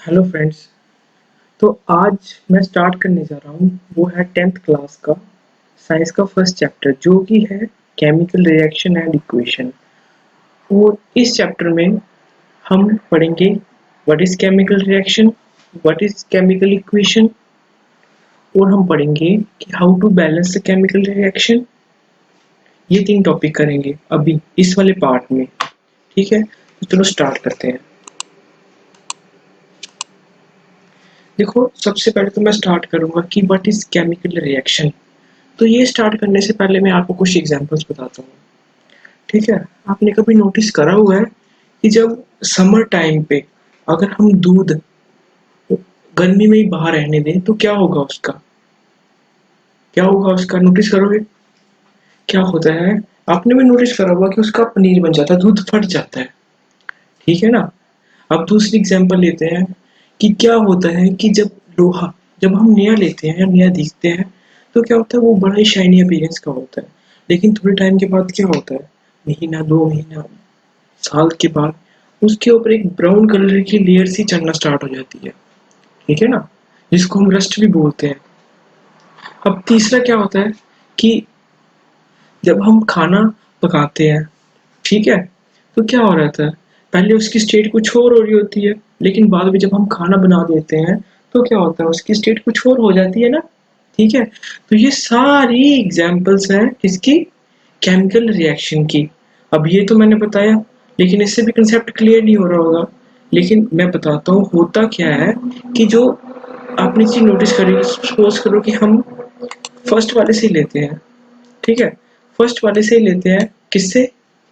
Hello friends. तो आज मैं स्टार्ट करने जा रहा हूँ वो है 10th क्लास का साइंस का फर्स्ट चैप्टर जो कि है केमिकल रिएक्शन एंड इक्वेशन। और इस चैप्टर में हम पढ़ेंगे what is chemical reaction, what is chemical equation, और हम पढ़ेंगे कि how to balance the chemical reaction. ये 3 टॉपिक करेंगे अभी इस वाले पार्ट में। ठीक है, तो चलो स्टार्ट करते हैं। देखो, सबसे पहले तो मैं स्टार्ट करूंगा कि व्हाट इज केमिकल रिएक्शन। तो ये स्टार्ट करने से पहले मैं आपको कुछ एग्जांपल्स बताता हूँ। ठीक है, आपने कभी नोटिस करा हुआ है कि जब समर टाइम पे अगर हम दूध गर्मी में ही बाहर रहने दें तो क्या होगा उसका, नोटिस करोगे क्या होता है। आपने भी नोटिस करा होगा कि उसका पनीर बन जाता है, दूध फट जाता है। ठीक है ना। अब दूसरी एग्जांपल लेते हैं कि क्या होता है कि जब लोहा, जब हम नया लेते हैं या नया देखते हैं तो क्या होता है, वो बड़ा ही शाइनी अपीयरेंस का होता है। लेकिन थोड़े टाइम के बाद क्या होता है, महीना 2 महीना साल के बाद उसके ऊपर एक ब्राउन कलर की लेयर सी चढ़ना स्टार्ट हो जाती है। ठीक है ना, जिसको हम रस्ट भी बोलते हैं। अब तीसरा क्या होता है कि जब हम खाना पकाते हैं, ठीक है, तो क्या हो रहा था, पहले उसकी स्टेट कुछ और हो रही होती है, लेकिन बाद में जब हम खाना बना देते हैं तो क्या होता है, उसकी स्टेट कुछ और हो जाती है ना। ठीक है, तो ये सारी एग्जांपल्स हैं किसकी, केमिकल रिएक्शन की। अब ये तो मैंने बताया, लेकिन इससे भी कंसेप्ट क्लियर नहीं हो रहा होगा। लेकिन मैं बताता हूँ होता क्या है कि जो आपने चीज नोटिस करी, सपोज करो कि हम फर्स्ट वाले से ही लेते हैं। ठीक है, फर्स्ट वाले से ही लेते हैं, किससे,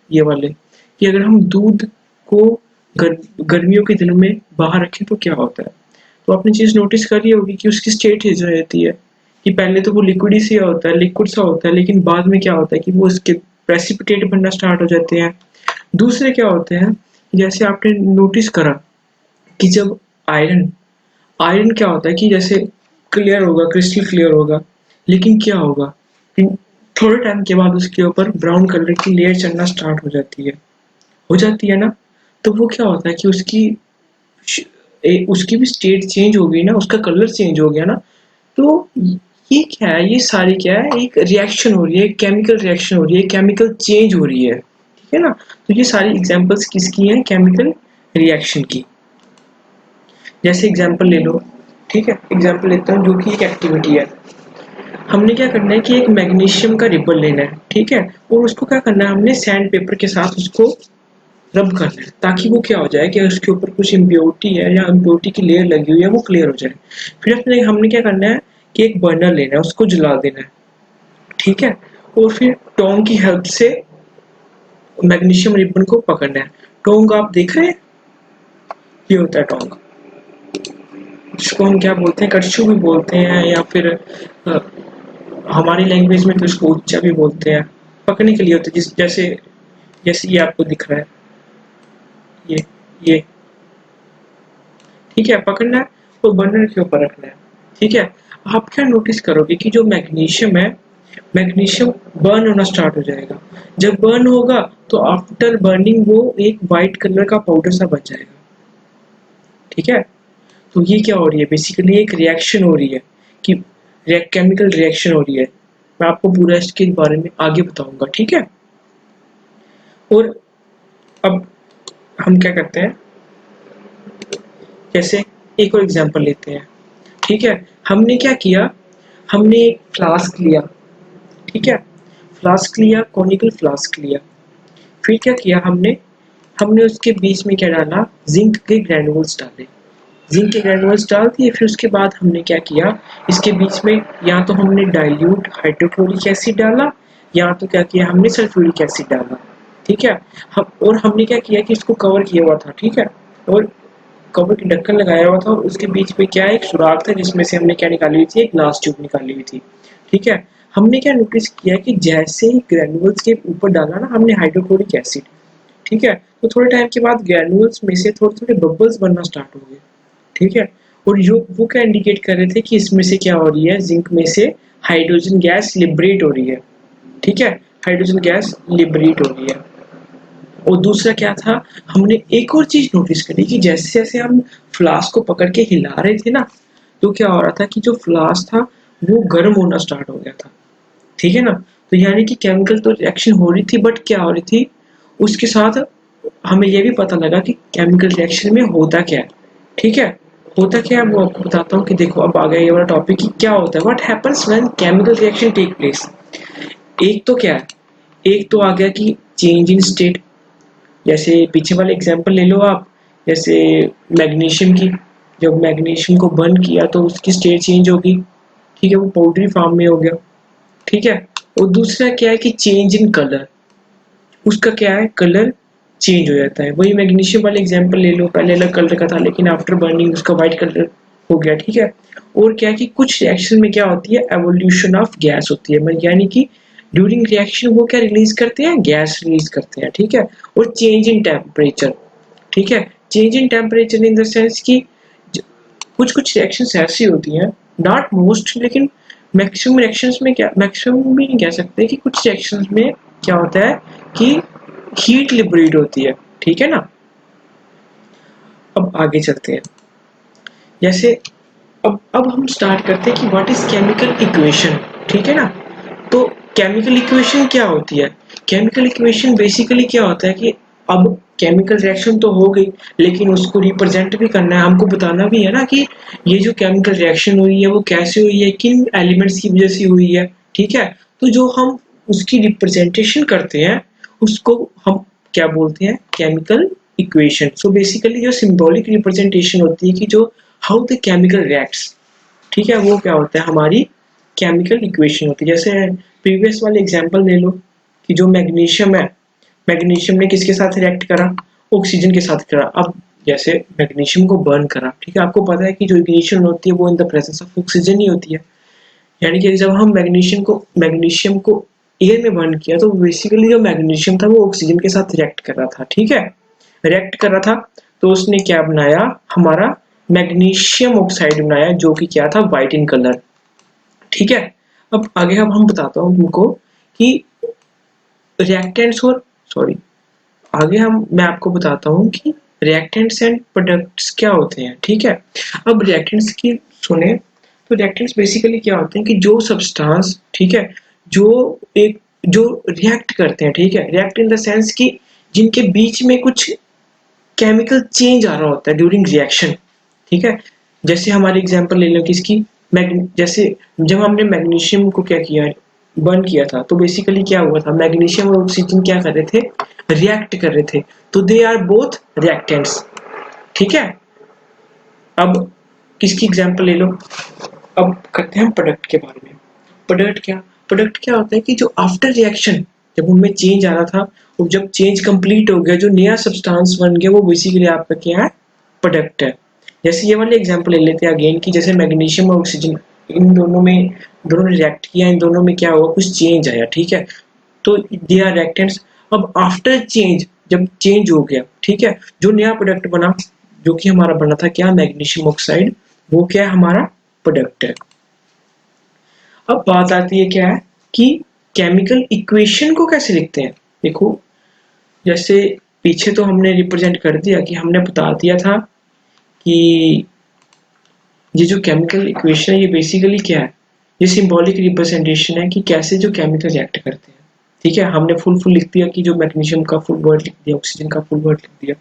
ये वाले, कि अगर हम दूध को गर्मियों के दिनों में बाहर रखें तो क्या होता है। तो आपने चीज नोटिस करी होगी कि उसकी स्टेट जो रहती है कि पहले तो वो लिक्विड ही सा होता है, लिक्विड सा होता है, लेकिन बाद में क्या होता है कि वो उसके प्रेसिपिटेट बनना स्टार्ट हो जाते हैं। दूसरे क्या होते हैं, जैसे आपने नोटिस करा कि जब आयरन आयरन क्या होता है कि जैसे क्लियर होगा, क्रिस्टल क्लियर होगा, लेकिन क्या होगा कि थोड़े टाइम के बाद उसके ऊपर ब्राउन कलर की लेयर चढ़ना स्टार्ट हो जाती है ना। तो वो क्या होता है कि उसकी भी स्टेट चेंज हो गई ना, उसका कलर चेंज हो गया ना। तो ये क्या है, ये सारी क्या है, एक रिएक्शन हो रही है, केमिकल रिएक्शन हो रही है, केमिकल चेंज हो रही है। ठीक है ना। तो ये सारी एग्जांपल्स किसकी हैं, केमिकल रिएक्शन की। जैसे एग्जांपल ले लो, ठीक है, एग्जांपल लेता हूँ जो कि एक एक्टिविटी है। हमने क्या करना है कि एक मैग्नीशियम का रिबन लेना है, ठीक है, और उसको क्या करना है, हमने सैंड पेपर के साथ उसको रब करना है, ताकि वो क्या हो जाए कि उसके ऊपर कुछ इम्प्योरिटी है या इम्प्योरिटी की लेयर लगी हुई है वो क्लियर हो जाए। फिर अपने हमने क्या करना है कि एक बर्नर लेना है, उसको जला देना है। ठीक है, और फिर टोंग की हेल्प से मैग्नीशियम रिबन को पकड़ना है। टोंग आप देख रहे हैं, ये होता है टोंग, जिसको हम क्या बोलते हैं, कड़छू भी बोलते हैं, या फिर अ, हमारी लैंग्वेज में तो इसको उच्चा भी बोलते हैं। पकड़ने के लिए होते हैं, जिस जैसे जैसे ये आपको दिख रहा है, ये ये ठीक है, पकड़ना है और बर्नर के ऊपर रखना है। ठीक है, आप क्या नोटिस करोगे कि जो मैग्नीशियम है, मैग्नीशियम बर्न होना स्टार्ट हो जाएगा। जब बर्न होगा तो आफ्टर बर्निंग वो एक वाइट कलर का पाउडर सा बच जाएगा। ठीक है, तो ये क्या हो रही है, बेसिकली एक रिएक्शन हो रही है कि केमिकल रिएक्शन हो रही है। मैं आपको पूरा इसके बारे में आगे बताऊंगा। ठीक है, और अब हम क्या करते हैं, जैसे एक और एग्जांपल लेते हैं। ठीक है, हमने क्या किया, हमने एक फ्लास्क लिया। ठीक है, फ्लास्क लिया, कॉनिकल फ्लास्क लिया। फिर क्या किया हमने, हमने उसके बीच में क्या डाला, जिंक के ग्रैन्युल्स डाले। जिंक के ग्रैन्युल्स डाल दिए, फिर उसके बाद हमने क्या किया, इसके बीच में या तो हमने डाइल्यूट हाइड्रोक्लोरिक एसिड डाला, या तो क्या किया हमने सल्फ्यूरिक एसिड डाला। ठीक है, हम और हमने क्या किया कि इसको कवर किया हुआ था। ठीक है, और कवर की ढक्कन लगाया हुआ था, और उसके बीच में क्या एक सुराख था जिसमें से हमने क्या निकाली हुई थी, एक ग्लास ट्यूब निकाली हुई थी। ठीक है, हमने क्या नोटिस किया कि जैसे ही ग्रैन्युल्स के ऊपर डाला ना हमने हाइड्रोक्लोरिक एसिड, ठीक है, तो थोड़े टाइम के बाद ग्रैन्युल्स में से थोड़े थोड़े बबल्स बनना स्टार्ट हो गए। ठीक है, और जो वो क्या इंडिकेट कर रहे थे कि इसमें से क्या हो रही है, जिंक में से हाइड्रोजन गैस लिबरेट हो रही है। ठीक है, हाइड्रोजन गैस लिबरेट हो रही है। और दूसरा क्या था, हमने एक और चीज नोटिस करी कि जैसे जैसे हम फ्लास्क को पकड़ के हिला रहे थे ना, तो क्या हो रहा था कि जो फ्लास्क था वो गर्म होना स्टार्ट हो गया था। ठीक है ना, तो यानी कि केमिकल तो रिएक्शन हो रही थी, बट क्या हो रही थी उसके साथ हमें ये भी पता लगा कि केमिकल रिएक्शन में होता क्या है। ठीक है, होता क्या है वो आपको बताता हूँ कि देखो अब आ गया ये वाला टॉपिक कि क्या होता है, what happens when chemical reaction take place. एक तो क्या है, एक तो आ गया कि चेंज इन स्टेट। जैसे पीछे वाले एग्जांपल ले लो आप, जैसे मैग्नीशियम की, जब मैग्नीशियम को बर्न किया तो उसकी स्टेट चेंज होगी। ठीक है, वो पाउडरी फॉर्म में हो गया। ठीक है, और दूसरा क्या है कि चेंज इन कलर, उसका क्या है, कलर चेंज हो जाता है। वही मैग्नीशियम वाले एग्जांपल ले लो, पहले अलग कलर का था लेकिन आफ्टर बर्निंग उसका व्हाइट कलर हो गया। ठीक है, और क्या है कि कुछ रिएक्शन में क्या होती है, एवोल्यूशन ऑफ गैस होती है, यानी कि ड्यूरिंग रिएक्शन वो क्या रिलीज करते हैं, गैस रिलीज करते हैं। ठीक है, और चेंज इन टेम्परेचर। ठीक है, change in temperature in the sense कि कुछ कुछ रिएक्शंस ऐसी होती हैं, नॉट मोस्ट लेकिन मैक्सिमम रिएक्शंस में, क्या मैक्सिमम भी नहीं कह सकते, कि कुछ रिएक्शंस में क्या होता है कि हीट लिबरेट होती है। ठीक है ना, अब आगे चलते हैं। जैसे अब हम स्टार्ट करते हैं कि व्हाट इज केमिकल इक्वेशन। ठीक है ना, तो केमिकल इक्वेशन क्या होती है, केमिकल इक्वेशन बेसिकली क्या होता है कि अब केमिकल रिएक्शन तो हो गई, लेकिन उसको रिप्रेजेंट भी करना है, हमको बताना भी है ना कि ये जो केमिकल रिएक्शन हुई है वो कैसे हुई है, किन एलिमेंट्स की वजह से हुई है। ठीक है, तो जो हम उसकी रिप्रेजेंटेशन करते हैं उसको हम क्या बोलते हैं, केमिकल इक्वेशन। सो बेसिकली जो सिंबॉलिक रिप्रेजेंटेशन होती है कि जो हाउ द केमिकल रिएक्ट्स, ठीक है, वो क्या होता है, हमारी केमिकल इक्वेशन होती है। जैसे प्रीवियस वाले एग्जांपल ले लो कि जो मैग्नीशियम है, मैग्नीशियम ने किसके साथ रिएक्ट करा, ऑक्सीजन के साथ करा। अब जैसे मैग्नीशियम को बर्न करा, ठीक है, आपको पता है कि जो इग्निशन होती है वो in the presence of oxygen ही होती है। यानी कि जब हम मैग्नीशियम को एयर में बर्न किया तो बेसिकली जो मैग्नीशियम था वो ऑक्सीजन के साथ रिएक्ट कर रहा था। ठीक है, रिएक्ट कर रहा था, तो उसने क्या बनाया, हमारा मैग्नीशियम ऑक्साइड बनाया, जो कि क्या था, व्हाइट इन कलर। ठीक है, अब आगे अब हम बताता हूँ तुमको कि रिएक्टेंट्स और सॉरी आगे हम मैं आपको बताता हूँ कि रिएक्टेंट्स एंड प्रोडक्ट्स क्या होते हैं। ठीक है, अब रिएक्टेंट्स की सुने, तो रिएक्टेंट्स बेसिकली क्या होते हैं कि जो सब्सटेंस, ठीक है, जो एक जो रिएक्ट करते हैं। ठीक है, रिएक्ट इन द सेंस कि जिनके बीच में कुछ केमिकल चेंज आ रहा होता है ड्यूरिंग रिएक्शन। ठीक है, जैसे हमारे एग्जांपल ले लो किसकी, जैसे जब हमने मैग्नीशियम को क्या किया, बर्न किया था, तो बेसिकली क्या हुआ था, मैग्नीशियम और ऑक्सीजन क्या कर रहे थे, रिएक्ट कर रहे थे, तो दे आर बोथ रिएक्टेंट्स। ठीक है, अब किसकी एग्जांपल ले लो, अब करते हैं प्रोडक्ट के बारे में। प्रोडक्ट क्या होता है कि जो आफ्टर रिएक्शन जब उनमें चेंज आ रहा था, और जब चेंज कंप्लीट हो गया, जो नया सब्सटेंस बन गया, वो बेसिकली आपका क्या है, प्रोडक्ट है। जैसे ये वाले एग्जांपल ले लेते हैं अगेन कि जैसे मैग्नीशियम और ऑक्सीजन, इन दोनों ने रिएक्ट किया, इन दोनों में क्या हुआ, कुछ चेंज आया। ठीक है, तो दे आर रिएक्टेंट्स। अब आफ्टर चेंज, जब चेंज हो गया, ठीक है, जो नया प्रोडक्ट बना, जो कि हमारा बना था क्या, मैग्नीशियम ऑक्साइड, वो क्या है, हमारा प्रोडक्ट है। अब बात आती है क्या है कि केमिकल इक्वेशन को कैसे लिखते हैं। देखो, जैसे पीछे तो हमने रिप्रेजेंट कर दिया कि हमने बता दिया था कि ये जो केमिकल इक्वेशन है ये बेसिकली क्या है, ये सिंबॉलिक रिप्रेजेंटेशन है कि कैसे जो केमिकल रिएक्ट करते हैं। ठीक है, हमने फुल लिख दिया कि जो मैग्नीशियम का फुल वर्ड लिख दिया, ऑक्सीजन का फुल वर्ड लिख दिया,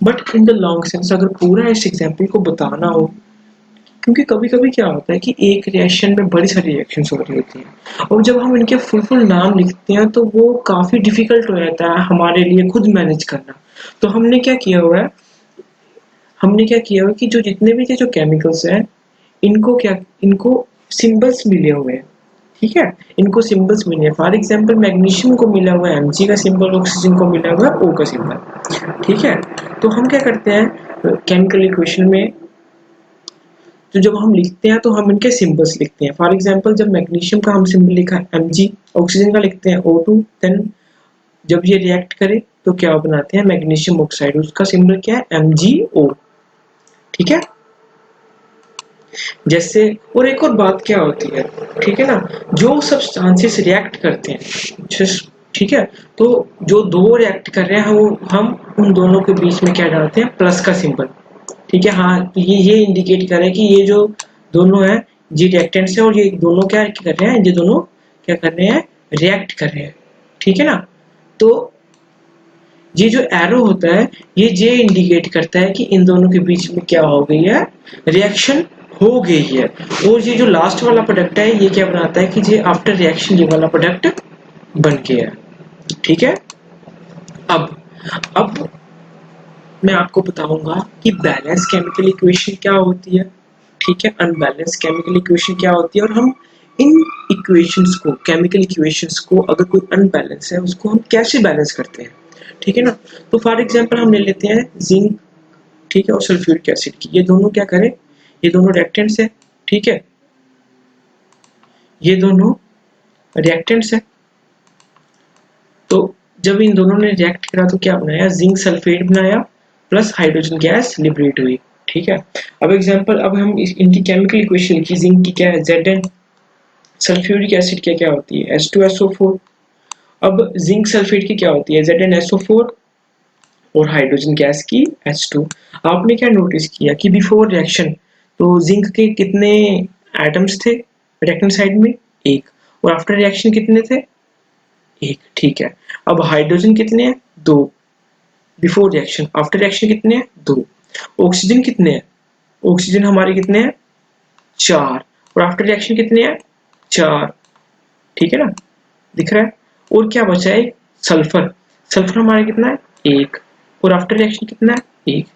but in the long sense अगर पूरा इस एग्जाम्पल को बताना हो, क्योंकि कभी कभी क्या होता है कि एक रिएक्शन में बड़ी सारी रिएक्शंस हो रही होती हैं, और जब हम इनके फुल नाम लिखते हैं तो वो काफ़ी डिफिकल्ट हो जाता है हमारे लिए खुद मैनेज करना। तो हमने क्या किया हुआ है कि जो जितने भी जो केमिकल्स हैं, इनको सिंबल्स मिले हुए हैं। ठीक है, इनको सिंबल्स मिले हैं। फॉर एग्जांपल मैग्नीशियम को मिला हुआ है Mg का सिंबल, ऑक्सीजन को मिला हुआ है O का सिंबल। ठीक है, तो हम क्या करते हैं केमिकल इक्वेशन में, तो जब हम लिखते हैं तो हम इनके सिंबल्स लिखते हैं। फॉर एग्जांपल जब मैग्नीशियम का हम सिंबल लिखा है Mg, ऑक्सीजन का लिखते हैं O2, देन जब ये रिएक्ट करे तो क्या बनाते हैं, मैग्नीशियम ऑक्साइड, उसका सिंबल क्या है, MgO। ठीक है, जैसे और एक और बात क्या होती है, ठीक है ना, जो सब्सटेंसेस रिएक्ट करते हैं, ठीक है। तो जो दो रिएक्ट कर रहे हैं वो हम उन दोनों के बीच में क्या डालते हैं, प्लस का सिंबल। ठीक है, हाँ ये इंडिकेट करे कि ये जो दोनों है ये रिएक्टेंट्स है और ये दोनों क्या कर रहे हैं, ये दोनों क्या कर रहे हैं, रिएक्ट कर रहे हैं। ठीक है ना। तो ये जो एरो होता है ये इंडिकेट करता है कि इन दोनों के बीच में क्या हो गई है, रिएक्शन हो गई है। और ये जो लास्ट वाला प्रोडक्ट है ये क्या बनाता है कि ये आफ्टर रिएक्शन ये वाला प्रोडक्ट बन गया है। ठीक है। अब मैं आपको बताऊंगा कि बैलेंस केमिकल इक्वेशन क्या होती है। ठीक है, अनबैलेंस केमिकल इक्वेशन क्या होती है, और हम इन इक्वेशंस को, केमिकल इक्वेशंस को, अगर कोई अनबैलेंस है उसको हम कैसे बैलेंस करते हैं। ठीक है ना। तो फॉर एग्जांपल हम ले लेते हैं जिंक, ठीक है, और सल्फ्यूरिक एसिड की। ये दोनों क्या करें, ये दोनों रिएक्टेंट्स है। ठीक है, ये दोनों रिएक्टेंट्स है। तो जब इन दोनों ने रिएक्ट करा तो क्या बनाया, जिंक सल्फेट बनाया प्लस हाइड्रोजन गैस लिबरेट हुई। ठीक है। अब एग्जांपल, अब हम इनकी केमिकल इक्वेशन की, जिंक की क्या है Zn, सल्फ्यूरिक एसिड की क्या होती है H2SO4। अब जिंक सल्फेट की क्या होती है ZnSO4 और हाइड्रोजन गैस की H2। आपने क्या नोटिस किया कि बिफोर रिएक्शन तो जिंक के कितने एटम्स थे रिएक्टेंट साइड में, एक, और आफ्टर रिएक्शन कितने थे, एक। ठीक है। अब हाइड्रोजन कितने हैं, दो बिफोर रिएक्शन, आफ्टर रिएक्शन कितने हैं, दो। ऑक्सीजन कितने हैं, ऑक्सीजन हमारे कितने हैं, चार, और आफ्टर रिएक्शन कितने हैं, चार। ठीक है ना, दिख रहा है। और क्या बचा है, सल्फर, सल्फर हमारा कितना है, एक, और आफ्टर रिएक्शन कितना है, एक।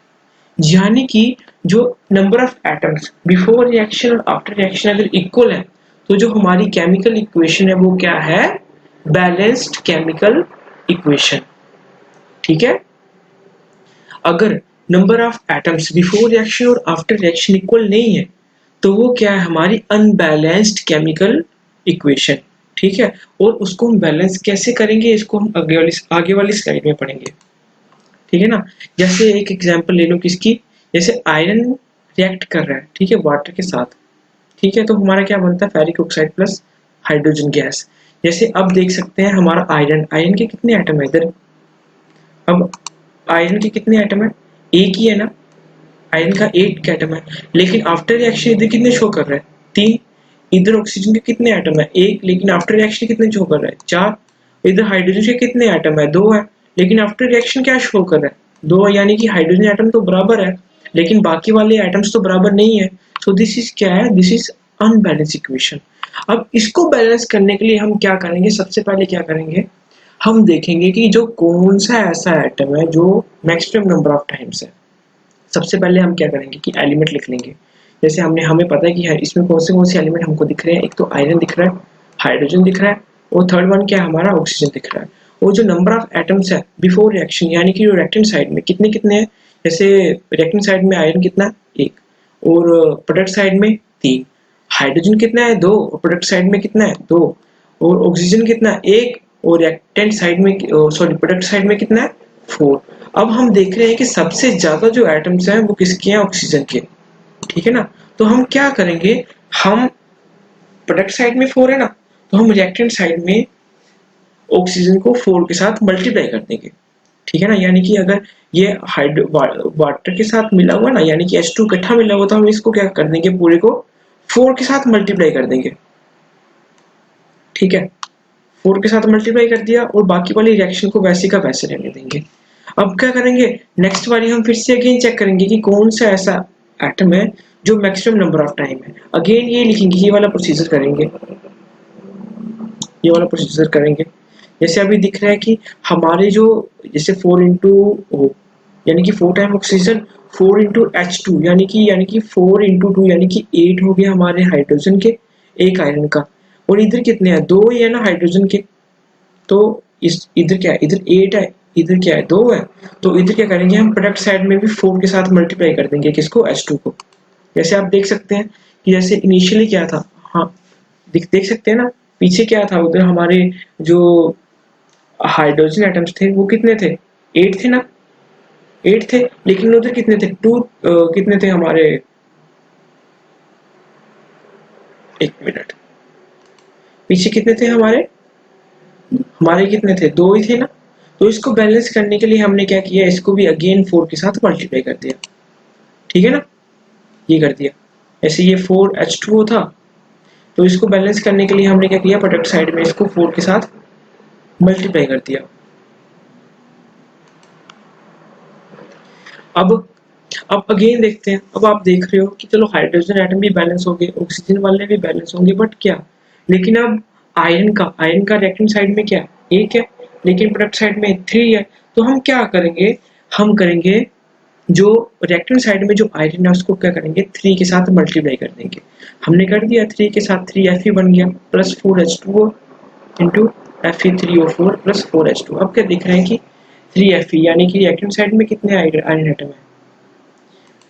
यानी कि जो number of atoms before reaction और आफ्टर रिएक्शन अगर इक्वल है तो जो हमारी केमिकल इक्वेशन है वो क्या है, बैलेंस्ड केमिकल इक्वेशन। ठीक है। अगर number of atoms before reaction और आफ्टर रिएक्शन इक्वल नहीं है तो वो क्या है, हमारी अनबैलेंस्ड केमिकल इक्वेशन। ठीक है। और उसको हम बैलेंस कैसे करेंगे, इसको हम आगे वाली स्लाइड में पढ़ेंगे। ठीक है ना। जैसे एक एग्जांपल ले लो किसकी, जैसे आयरन रिएक्ट कर रहा है, ठीक है, वाटर के साथ। ठीक है, तो हमारा क्या बनता है, ferric oxide plus hydrogen gas. जैसे अब देख सकते हैं हमारा आयरन, आयरन के कितने एटम है इधर, अब आयरन के कितने एटम है, एक ही है ना, आयरन का एक एटम है। लेकिन आफ्टर रिएक्शन इधर कितने शो कर रहा है, तीन। इधर ऑक्सीजन के कितने एटम है, एक, लेकिन आफ्टर रिएक्शन कितने शो कर रहा है, चार। इधर हाइड्रोजन के कितने एटम है, दो है, लेकिन आफ्टर रिएक्शन क्या शो कर रहा है, दो है। यानी कि हाइड्रोजन एटम तो बराबर है लेकिन बाकी वाले एटम्स तो बराबर नहीं है। सो दिस इज क्या है, दिस इज अनबैलेंस इक्वेशन। अब इसको बैलेंस करने के लिए हम क्या करेंगे, सबसे पहले क्या करेंगे, हम देखेंगे कि जो कौन सा ऐसा एटम है जो मैक्सिमम नंबर ऑफ टाइम्स है। सबसे पहले हम क्या करेंगे कि एलिमेंट लिख लेंगे। जैसे हमें पता है कि इसमें कौन से एलिमेंट हमको दिख रहे हैं, एक तो आयरन दिख रहा है, हाइड्रोजन दिख रहा है, और थर्ड वन क्या है हमारा, ऑक्सीजन दिख रहा है। और जो नंबर ऑफ एटम्स है बिफोर रिएक्शन, यानी कि जो रिएक्टेंट साइड में कितने कितने हैं, जैसे रिएक्टेंट साइड में आयरन कितना, एक, और प्रोडक्ट साइड में तीन। हाइड्रोजन कितना है, दो, और प्रोडक्ट साइड में कितना है, दो, और ऑक्सीजन कितना है, एक, और रिएक्टेंट साइड में, सॉरी, प्रोडक्ट साइड में कितना है, फोर। अब हम देख रहे हैं कि सबसे ज्यादा जो एटम्स हैं वो किसके हैं, ऑक्सीजन के। ठीक है ना। तो हम क्या करेंगे, हम प्रोडक्ट साइड में फोर है ना, तो हम रिएक्टेंट साइड में ऑक्सीजन को फोर के साथ मल्टीप्लाई कर देंगे। ठीक है ना। यानी कि अगर ये वाटर के साथ मिला हुआ ना, यानी कि H2 इकट्ठा मिला हुआ, तो हम इसको क्या कर देंगे, पूरे को फोर के साथ मल्टीप्लाई कर देंगे। ठीक है, फोर के साथ मल्टीप्लाई कर दिया और बाकी वाली रिएक्शन को वैसे का वैसे रहने देंगे। अब क्या करेंगे, नेक्स्ट वाली हम फिर से अगेन चेक करेंगे कि कौन सा ऐसा एटम है जो मैक्सिमम नंबर ऑफ टाइम है। अगेन ये लिखेंगे, ये वाला प्रोसीजर करेंगे, ये वाला प्रोसीजर करेंगे। जैसे अभी दिख रहा है कि हमारे जो, जैसे फोर इंटू ओ, यानी कि four time oxygen, four into H2, यानी कि फोर इंटू टू, यानी कि एट हो गया हमारे हाइड्रोजन के, एक आयरन का। और इधर कितने हैं, दो ही है ना हाइड्रोजन के, तो इस इधर क्या है, इधर एट है, इधर क्या है, दो है। तो इधर क्या करेंगे, हम प्रोडक्ट साइड में भी फोर के साथ मल्टीप्लाई कर देंगे, किसको, H2 को। जैसे आप देख सकते हैं कि जैसे इनिशियली क्या था, हाँ, देख सकते हैं ना, पीछे क्या था, उधर हमारे जो हाइड्रोजन एटम्स थे वो कितने थे, एट थे ना, एट थे। लेकिन उधर कितने थे, टू, कितने थे हमारे, एक मिनट, पीछे कितने थे हमारे, हमारे कितने थे, 2 ही थे ना। तो इसको बैलेंस करने के लिए हमने क्या किया, इसको भी अगेन 4 के साथ मल्टीप्लाई कर दिया, ठीक है ना, ये कर दिया। ऐसे ये 4H2O था, तो इसको बैलेंस करने के लिए हमने क्या किया, प्रोडक्ट साइड में इसको 4 के साथ मल्टीप्लाई कर दिया। अब अगेन देखते हैं, अब आप देख रहे हो कि चलो हाइड्रोजन एटम भी बैलेंस हो गए, ऑक्सीजन वाले भी बैलेंस होंगे, बट क्या, लेकिन अब आयरन का रिएक्टेंट साइड में क्या 1 है, लेकिन प्रोडक्ट साइड में 3 है। तो हम क्या करेंगे, हम करेंगे जो रिएक्टेंट साइड में जो आयरन है उसको क्या करेंगे, 3 के साथ मल्टीप्लाई कर देंगे। हमने कर दिया 3 के साथ, 3Fe बन गया plus 4H2O into Fe3O4 plus 4H2। अब क्या दिख रहे हैं कि 3Fe, यानी कि रिएक्टेंट साइड में कितने आयरन एटम है,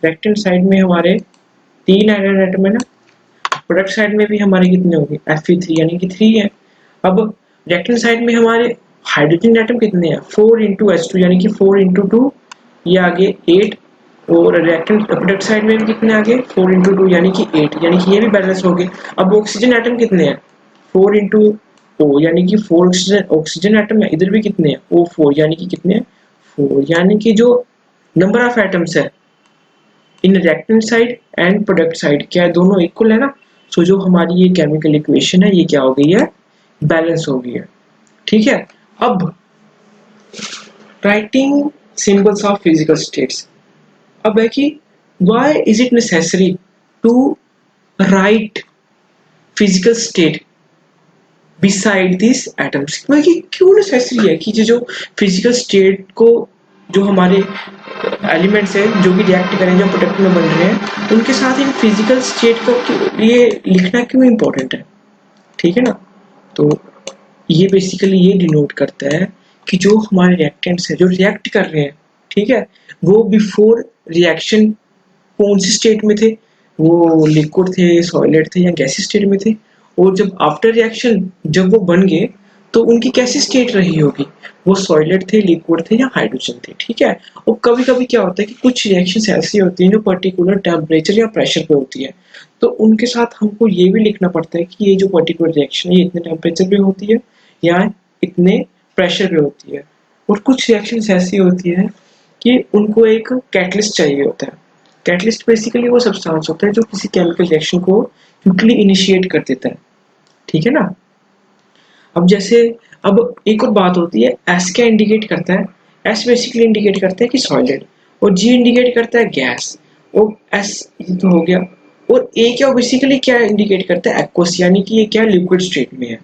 रिएक्टेंट साइड में हमारे 3 आयरन एटम है ना, प्रोडक्ट साइड में भी हमारे कितने होंगे, Fe3 यानी कि 3 है। अब रिएक्टेंट साइड में हमारे हाइड्रोजन एटम कितने हैं, 4 इंटू H2 यानी कि 4 इंटू 2, ये आगे 8, और रिएक्टेंट प्रोडक्ट साइड में भी कितने आगे 4 इंटू 2 यानी कि 8, यानी कि ये भी बैलेंस हो गए। अब ऑक्सीजन एटम कितने हैं, 4 इंटू O यानी कि 4 ऑक्सीजन एटम है, इधर भी कितने हैं O4 यानी कि कितने हैं 4, यानी कि जो नंबर ऑफ एटम्स है in reactant side and product side क्या है, दोनों इक्वल है ना। सो जो हमारी ये केमिकल इक्वेशन है ये क्या हो गई है, बैलेंस हो गई है, ठीक है। अब writing symbols of physical states, अब है कि why is it necessary to write physical state beside these atoms, कि क्यों नेसेसरी है कि जो फिजिकल स्टेट को, जो हमारे एलिमेंट्स हैं जो भी रिएक्ट करें, जो प्रोडक्ट में बन रहे हैं, उनके साथ इन फिजिकल स्टेट को ये लिखना क्यों इम्पोर्टेंट है, ठीक है ना। तो ये बेसिकली ये डिनोट करता है कि जो हमारे रिएक्टेंट्स हैं जो रिएक्ट कर रहे हैं, ठीक है, वो बिफोर रिएक्शन कौन सी स्टेट में थे, वो लिक्विड थे, सॉलिड थे या गैसी स्टेट में थे, और जब आफ्टर रिएक्शन जब वो बन गए तो उनकी कैसी स्टेट रही होगी, वो सॉलिड थे, लिक्विड थे या हाइड्रोजन थे, ठीक है। और कभी कभी क्या होता है कि कुछ रिएक्शंस ऐसी होती हैं जो पर्टिकुलर टेम्परेचर या प्रेशर पे होती है, तो उनके साथ हमको ये भी लिखना पड़ता है कि ये जो पर्टिकुलर रिएक्शन है ये इतने टेम्परेचर पे होती है या इतने प्रेशर पे होती है। और कुछ रिएक्शंस ऐसी होती है कि उनको एक कैटलिस्ट चाहिए होता है। कैटलिस्ट बेसिकली वो सब्सटेंस होता है जो किसी केमिकल रिएक्शन को क्विकली इनिशिएट कर देता है, ठीक है ना। अब जैसे, अब एक और बात होती है, एस क्या इंडिकेट करता है, एस बेसिकली इंडिकेट करता है कि सॉलिड, और जी इंडिकेट करता है गैस, और एस ये तो हो गया, और ए क्या बेसिकली क्या इंडिकेट करता है, एक्वस, यानी कि ये क्या लिक्विड स्टेट में है,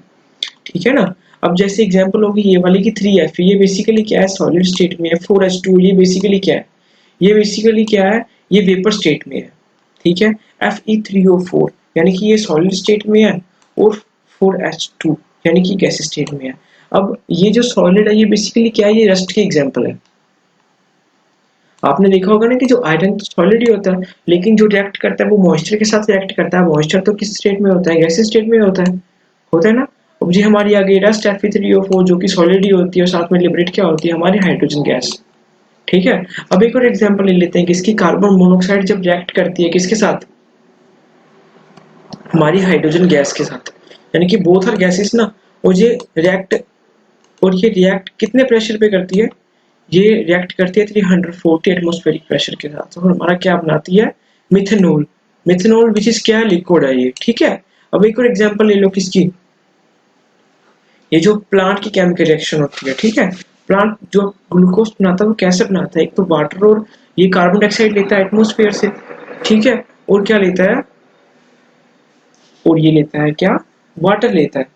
ठीक है ना। अब जैसे एग्जांपल होगी ये वाली की 3F, ये बेसिकली क्या है, सॉलिड स्टेट में है। 4H2 ये बेसिकली क्या है, ये बेसिकली क्या है, ये वेपर स्टेट में है, ठीक है। Fe3O4 यानी कि ये सॉलिड स्टेट में है, और 4H2 यानी कि गैस स्टेट में है। अब ये जो सॉलिड है ये बेसिकली क्या है, ये रस्ट के एग्जांपल है। आपने देखा होगा ना कि जो आयरन सॉलिड ही होता है, लेकिन जो रिएक्ट करता है वो मॉइस्चर के साथ रिएक्ट करता है। मॉइस्चर तो किस स्टेट में होता है, गैस स्टेट में होता है ना। अब जी हमारी आ गई रस्ट Fe3O4 जो कि सॉलिड ही होती है, और साथ में लिबरेट क्या होती है, हमारी हाइड्रोजन गैस, ठीक है। अब एक और एग्जांपल ले लेते हैं, किसकी, कार्बन मोनोऑक्साइड जब रिएक्ट करती है किसके साथ, हमारी हाइड्रोजन गैस के साथ, यानी कि बोथ आर गैसेस ना। और ये रिएक्ट कितने प्रेशर पे करती है, ये रिएक्ट करती है 340 एटमॉस्फेरिक प्रेशर के साथ, और हमारा क्या बनाती है, मिथेनॉल। मिथेनॉल विच इज क्या, लिक्विड है ये, ठीक है। अब एक और एग्जांपल ले लो किसकी, ये जो प्लांट की केमिकल रिएक्शन होती है, ठीक है। प्लांट जो ग्लूकोज बनाता है वो कैसे बनाता है, एक तो वाटर, और ये कार्बन डाइऑक्साइड लेता है एटमॉस्फेयर से, ठीक है, और क्या लेता है, और ये लेता है क्या, वाटर लेता है,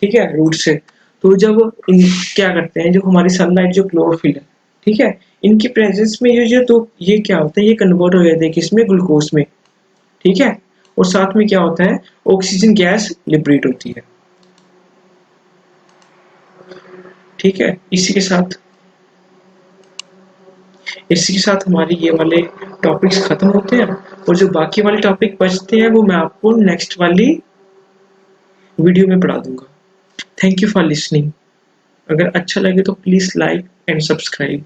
ठीक है, रूट से। तो जब इन क्या करते हैं, जो हमारी सनलाइट जो क्लोरोफिल है, ठीक है, इनकी प्रेजेंस में ये तो ये क्या होता है, ये कन्वर्ट हो जाता है किसमें, ग्लूकोज में, ठीक है। और साथ में क्या होता है, ऑक्सीजन गैस लिबरेट होती है, ठीक है। इसी के साथ हमारी ये वाले टॉपिक्स खत्म होते हैं, और जो बाकी वाले टॉपिक बचते हैं वो मैं आपको नेक्स्ट वाली वीडियो में पढ़ा दूंगा। Thank you for listening. अगर अच्छा लगे तो प्लीज लाइक एंड सब्सक्राइब।